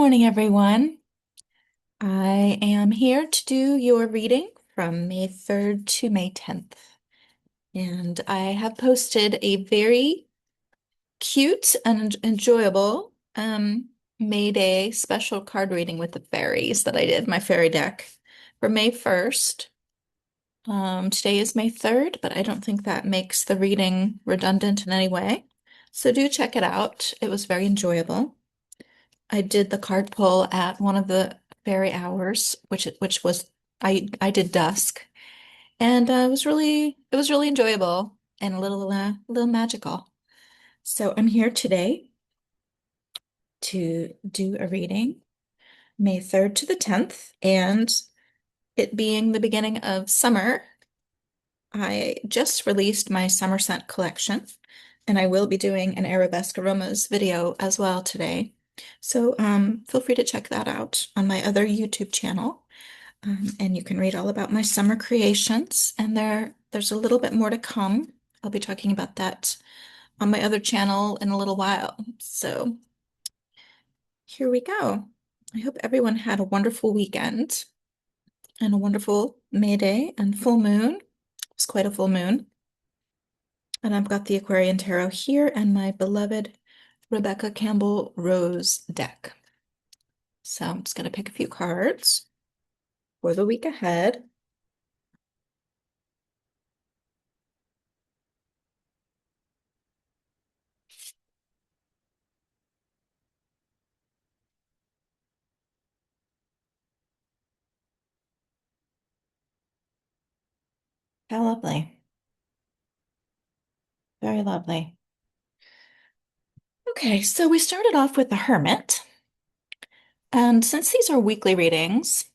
morning, everyone. I am here to do your reading from May 3rd to May 10th. And I have posted a very cute and enjoyable May Day special card reading with the fairies that I did, my fairy deck, for May 1st. Today is May 3rd, but I don't think that makes the reading redundant in any way. So do check it out. It was very enjoyable. I did the card pull at one of the fairy hours, which was I did dusk, and it was really enjoyable and a little magical. So I'm here today to do a reading, May 3rd to the 10th, and it being the beginning of summer, I just released my summer scent collection, and I will be doing an Arabesque Aromas video as well today. So feel free to check that out on my other YouTube channel. And you can read all about my summer creations, and there's a little bit more to come. I'll be talking about that on my other channel in a little while. So here we go. I hope everyone had a wonderful weekend and a wonderful May Day and full moon. It was quite a full moon. And I've got the Aquarian Tarot here and my beloved Rebecca Campbell Rose deck. So I'm just going to pick a few cards for the week ahead. How lovely. Very lovely. Okay, so we started off with the Hermit. And since these are weekly readings,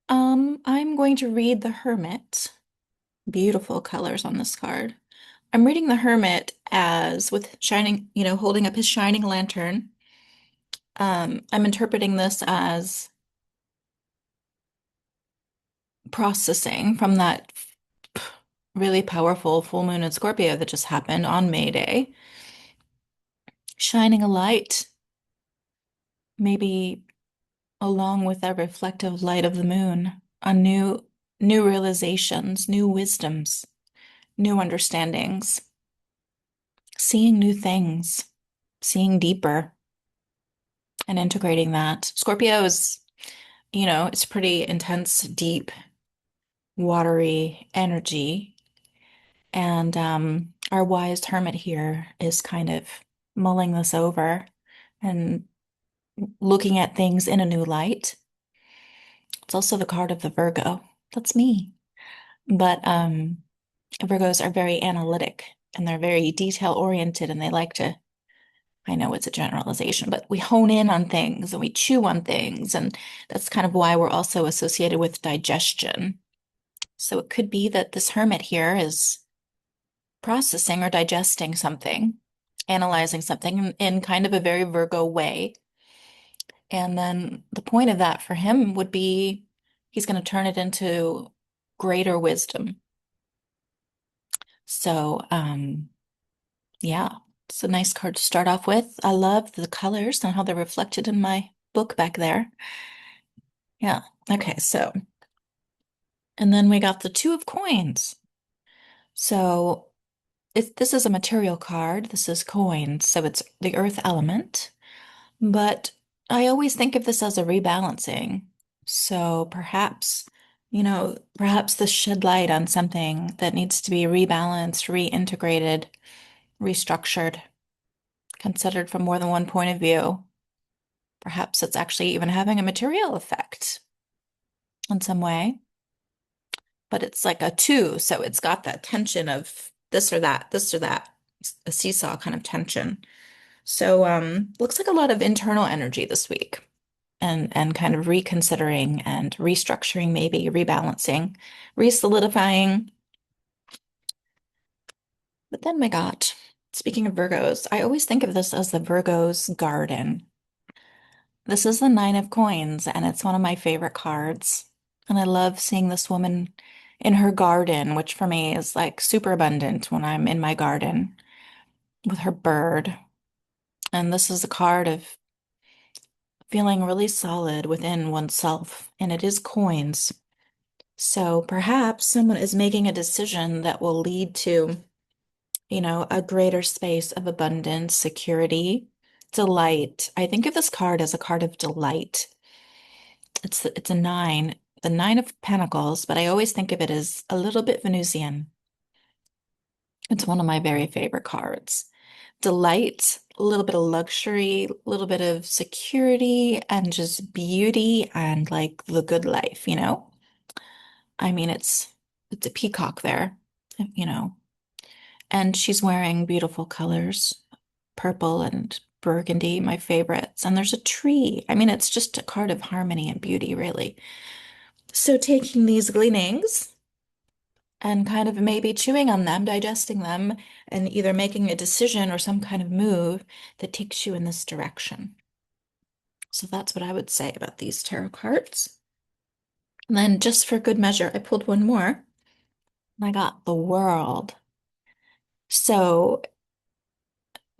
I'm going to read the Hermit. Beautiful colors on this card. I'm reading the Hermit as with shining, holding up his shining lantern. I'm interpreting this as processing from that really powerful full moon in Scorpio that just happened on May Day. Shining a light, maybe along with that reflective light of the moon, on new realizations, new wisdoms, new understandings, seeing new things, seeing deeper and integrating that. Scorpio is, it's pretty intense, deep, watery energy. And our wise hermit here is kind of mulling this over and looking at things in a new light. It's also the card of the Virgo. That's me. But Virgos are very analytic and they're very detail oriented and they like to, I know it's a generalization, but we hone in on things and we chew on things. And that's kind of why we're also associated with digestion. So it could be that this hermit here is processing or digesting something, analyzing something in kind of a very Virgo way. And then the point of that for him would be he's going to turn it into greater wisdom. So, yeah, it's a nice card to start off with. I love the colors and how they're reflected in my book back there. Yeah. Okay. So, and then we got the Two of Coins. So this is a material card. This is coins. So it's the earth element. But I always think of this as a rebalancing. So perhaps this shed light on something that needs to be rebalanced, reintegrated, restructured, considered from more than one point of view. Perhaps it's actually even having a material effect in some way, but it's like a two, so it's got that tension of this or that, a seesaw kind of tension. So looks like a lot of internal energy this week and kind of reconsidering and restructuring, maybe rebalancing, re-solidifying. But then my God, speaking of Virgos, I always think of this as the Virgo's garden. This is the Nine of Coins, and it's one of my favorite cards. And I love seeing this woman in her garden, which for me is like super abundant when I'm in my garden with her bird. And this is a card of feeling really solid within oneself, and it is coins. So perhaps someone is making a decision that will lead to, a greater space of abundance, security, delight. I think of this card as a card of delight. It's a nine, the nine of pentacles, but I always think of it as a little bit Venusian. It's one of my very favorite cards. Delight, a little bit of luxury, a little bit of security, and just beauty and like the good life, you know? I mean, it's a peacock there, you know, and she's wearing beautiful colors, purple and burgundy, my favorites. And there's a tree. I mean, it's just a card of harmony and beauty, really. So taking these gleanings and kind of maybe chewing on them, digesting them, and either making a decision or some kind of move that takes you in this direction. So that's what I would say about these tarot cards. And then just for good measure, I pulled one more and I got the world. So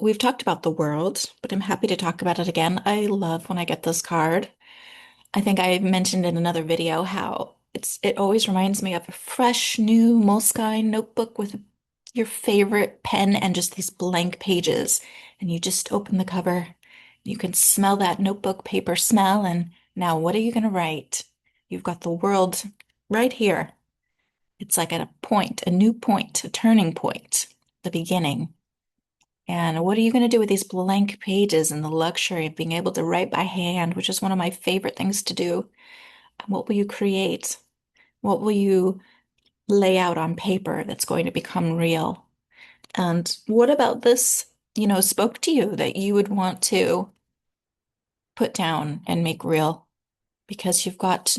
we've talked about the world, but I'm happy to talk about it again. I love when I get this card. I think I mentioned in another video how it always reminds me of a fresh new Moleskine notebook with your favorite pen and just these blank pages. And you just open the cover. You can smell that notebook paper smell. And now what are you going to write? You've got the world right here. It's like at a point, a new point, a turning point, the beginning. And what are you going to do with these blank pages and the luxury of being able to write by hand, which is one of my favorite things to do? What will you create? What will you lay out on paper that's going to become real? And what about this, spoke to you that you would want to put down and make real? Because you've got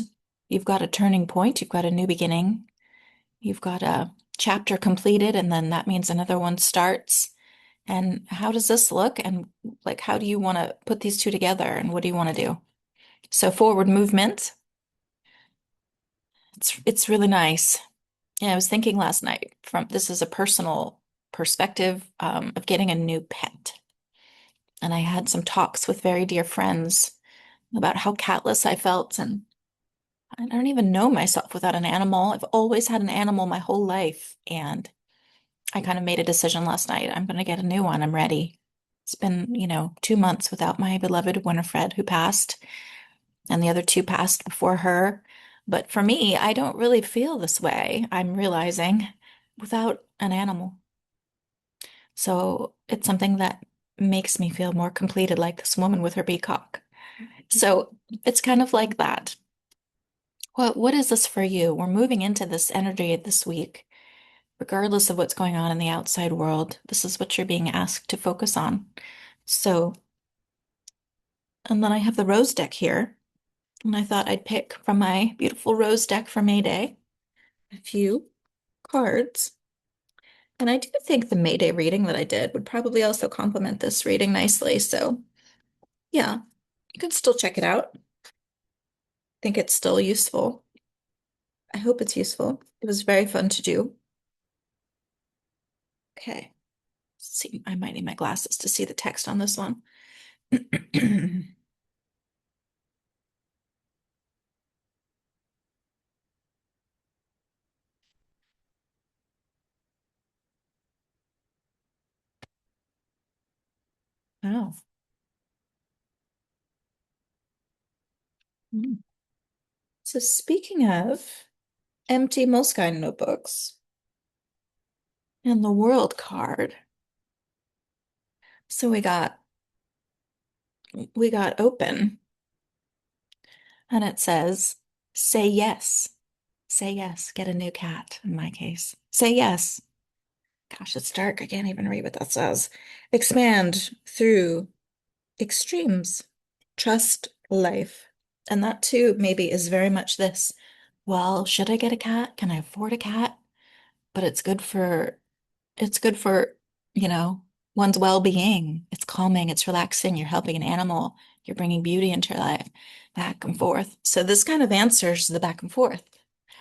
a turning point, you've got a new beginning, you've got a chapter completed, and then that means another one starts. And how does this look? And like, how do you want to put these two together? And what do you want to do? So forward movement, it's really nice. Yeah, I was thinking last night from this is a personal perspective of getting a new pet. And I had some talks with very dear friends about how catless I felt. And I don't even know myself without an animal. I've always had an animal my whole life. And I kind of made a decision last night. I'm going to get a new one. I'm ready. It's been, 2 months without my beloved Winifred, who passed, and the other two passed before her. But for me, I don't really feel this way, I'm realizing, without an animal. So it's something that makes me feel more completed, like this woman with her peacock. So it's kind of like that. What is this for you? We're moving into this energy this week. Regardless of what's going on in the outside world, this is what you're being asked to focus on. So, and then I have the rose deck here, and I thought I'd pick from my beautiful rose deck for May Day a few cards. And I do think the May Day reading that I did would probably also complement this reading nicely. So, yeah, you can still check it out. I think it's still useful. I hope it's useful. It was very fun to do. Okay. Let's see, I might need my glasses to see the text on this one. Oh. Hmm. So speaking of empty Moleskine notebooks and the world card, so we got open and it says, say yes. Say yes. Get a new cat in my case. Say yes. Gosh, it's dark. I can't even read what that says. Expand through extremes. Trust life. And that too, maybe, is very much this. Well, should I get a cat? Can I afford a cat? But it's good for, you know, one's well-being. It's calming, it's relaxing. You're helping an animal. You're bringing beauty into your life, back and forth. So this kind of answers the back and forth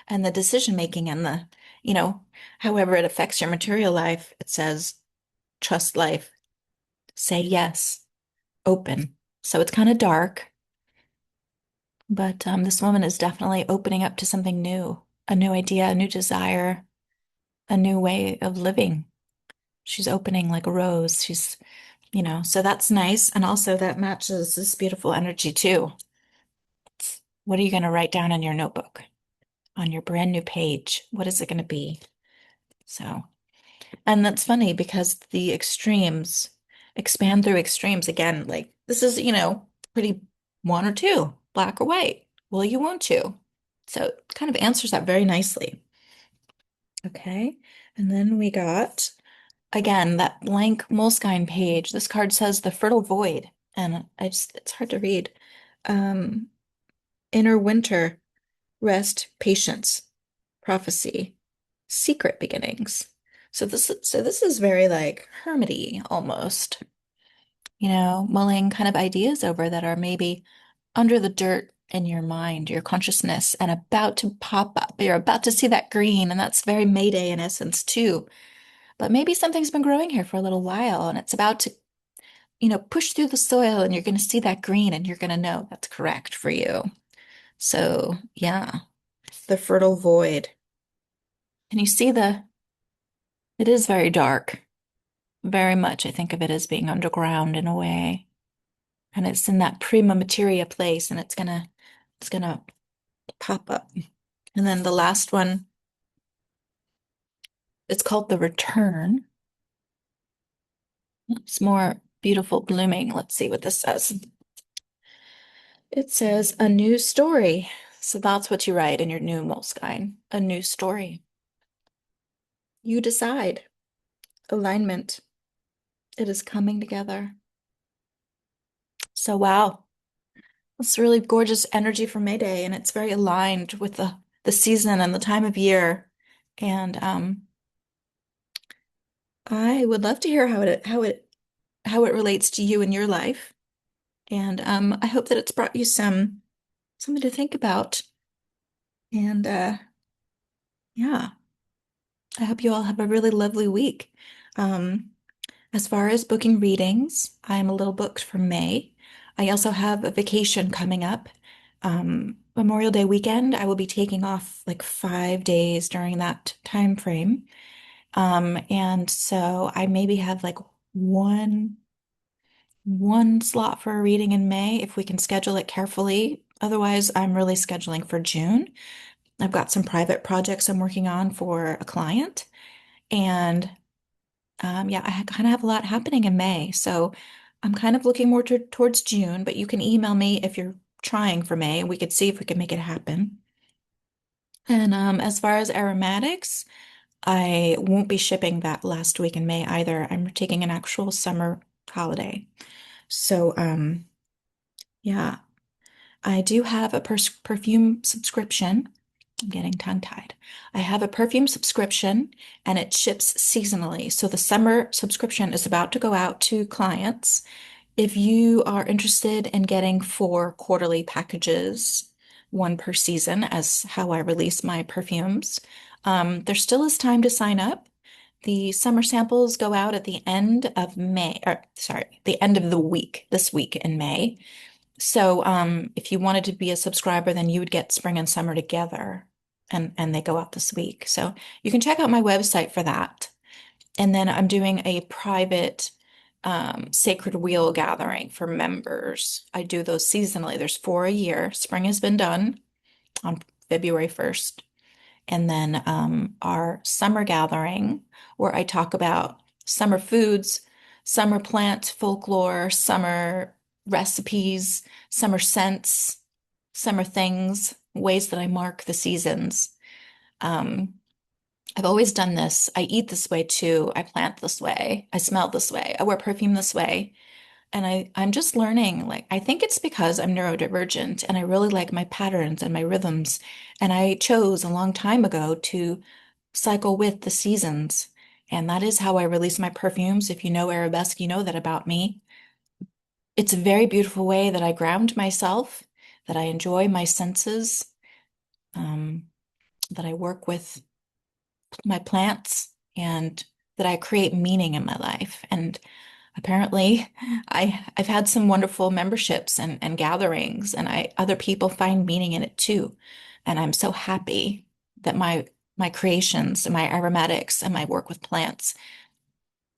and the decision making and you know, however it affects your material life. It says, trust life, say yes, open. So it's kind of dark. But this woman is definitely opening up to something new, a new idea, a new desire, a new way of living. She's opening like a rose. So that's nice. And also that matches this beautiful energy too. What are you going to write down in your notebook on your brand new page? What is it going to be? So, and that's funny because the extremes expand through extremes again. Like this is, pretty one or two, black or white. Will you, won't you? So it kind of answers that very nicely. Okay. And then we got, again, that blank Moleskine page. This card says the fertile void. And it's hard to read. Um, Inner winter, rest, patience, prophecy, secret beginnings. So this is very like hermity almost, mulling kind of ideas over that are maybe under the dirt in your mind, your consciousness, and about to pop up. You're about to see that green, and that's very Mayday in essence too. But maybe something's been growing here for a little while and it's about to, push through the soil and you're going to see that green and you're going to know that's correct for you. So, yeah, the fertile void. And you see it is very dark. Very much, I think of it as being underground in a way. And it's in that prima materia place and it's gonna pop up. And then the last one, it's called the return. It's more beautiful blooming. Let's see what this says. It says a new story. So that's what you write in your new Moleskine. A new story. You decide. Alignment. It is coming together. So wow. It's really gorgeous energy for May Day, and it's very aligned with the season and the time of year. And I would love to hear how it relates to you in your life. And I hope that it's brought you something to think about. And yeah, I hope you all have a really lovely week. Um, as far as booking readings, I'm a little booked for May. I also have a vacation coming up. Memorial Day weekend, I will be taking off like 5 days during that time frame. And so I maybe have like one slot for a reading in May if we can schedule it carefully. Otherwise, I'm really scheduling for June. I've got some private projects I'm working on for a client. And yeah, I kind of have a lot happening in May. So I'm kind of looking more towards June, but you can email me if you're trying for May and we could see if we can make it happen. And as far as aromatics, I won't be shipping that last week in May either. I'm taking an actual summer holiday. So yeah, I do have a perfume subscription. I'm getting tongue-tied. I have a perfume subscription and it ships seasonally. So the summer subscription is about to go out to clients. If you are interested in getting 4 quarterly packages, one per season, as how I release my perfumes, there still is time to sign up. The summer samples go out at the end of May, or sorry, the end of the week, this week in May. So if you wanted to be a subscriber, then you would get spring and summer together and they go out this week. So you can check out my website for that. And then I'm doing a private sacred wheel gathering for members. I do those seasonally. There's 4 a year. Spring has been done on February 1st. And then our summer gathering, where I talk about summer foods, summer plant folklore, summer recipes, summer scents, summer things, ways that I mark the seasons. Um, I've always done this. I eat this way too. I plant this way. I smell this way. I wear perfume this way. And I'm just learning, like, I think it's because I'm neurodivergent and I really like my patterns and my rhythms. And I chose a long time ago to cycle with the seasons. And that is how I release my perfumes. If you know Arabesque, you know that about me. It's a very beautiful way that I ground myself, that I enjoy my senses, um, that I work with my plants, and that I create meaning in my life. And apparently I've had some wonderful memberships and gatherings, and other people find meaning in it too. And I'm so happy that my creations and my aromatics and my work with plants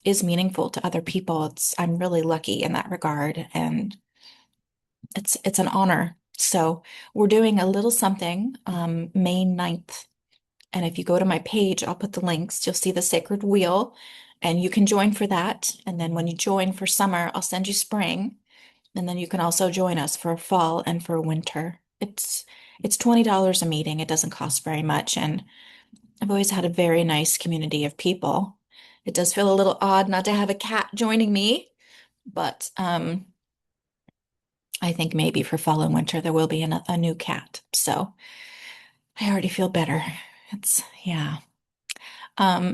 is meaningful to other people. I'm really lucky in that regard, and it's an honor. So we're doing a little something May 9th. And if you go to my page, I'll put the links. You'll see the sacred wheel, and you can join for that. And then when you join for summer, I'll send you spring. And then you can also join us for fall and for winter. It's $20 a meeting. It doesn't cost very much. And I've always had a very nice community of people. It does feel a little odd not to have a cat joining me, but I think maybe for fall and winter there will be a new cat. So I already feel better. Yeah.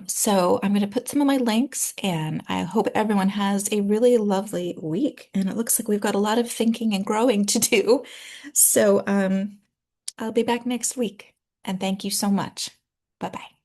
So I'm going to put some of my links, and I hope everyone has a really lovely week. And it looks like we've got a lot of thinking and growing to do. So I'll be back next week. And thank you so much. Bye bye.